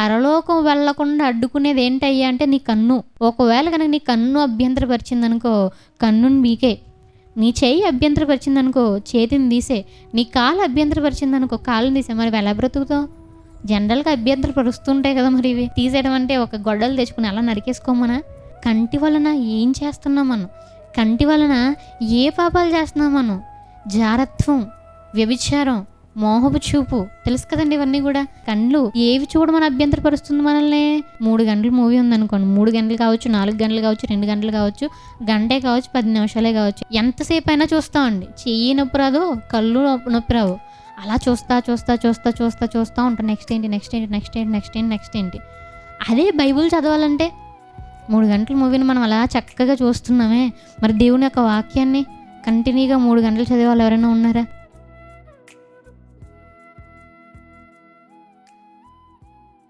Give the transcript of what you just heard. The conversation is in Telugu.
పరలోకం వెళ్ళకుండా అడ్డుకునేది ఏంటయ్యా అంటే నీ కన్ను. ఒకవేళ కనుక నీ కన్ను అభ్యంతరపరిచిందనుకో కన్నుని మీకే, నీ చెయ్యి అభ్యంతరపరిచిందనుకో చేతిని తీసే, నీ కాలు అభ్యంతరపరిచిందనుకో కాళ్ళని తీసే. మరి ఎలా బ్రతుకుతావు? జనరల్గా అభ్యంతరపరుస్తుంటాయి కదా మరి ఇవి. తీసేయడం అంటే ఒక గొడ్డలు తెచ్చుకుని అలా నరికేసుకోమనా? కంటి వలన ఏం చేస్తున్నాం మనం? కంటి వలన ఏ పాపాలు చేస్తున్నాం మనం? జారత్వం, వ్యభిచారం, మోహపు చూపు, తెలుసు కదండి ఇవన్నీ కూడా. కళ్ళు ఏవి చూడమని అభ్యంతరపరుస్తుంది మనల్ని? 3 గంటల మూవీ ఉందనుకోండి, 3 గంటలు కావచ్చు, 4 గంటలు కావచ్చు, 2 గంటలు కావచ్చు, గంటే కావచ్చు, 10 నిమిషాలే కావచ్చు, ఎంతసేపు అయినా చూస్తామండి. చెయ్యి నొప్పి రాదు, కళ్ళు నొప్పి రావు. అలా చూస్తా ఉంటాం. నెక్స్ట్ ఏంటి. అదే బైబుల్ చదవాలంటే 3 గంటల మూవీని మనం అలా చక్కగా చూస్తున్నామే, మరి దేవుని యొక్క వాక్యాన్ని కంటిన్యూగా 3 గంటలు చదివే వాళ్ళు ఎవరైనా ఉన్నారా?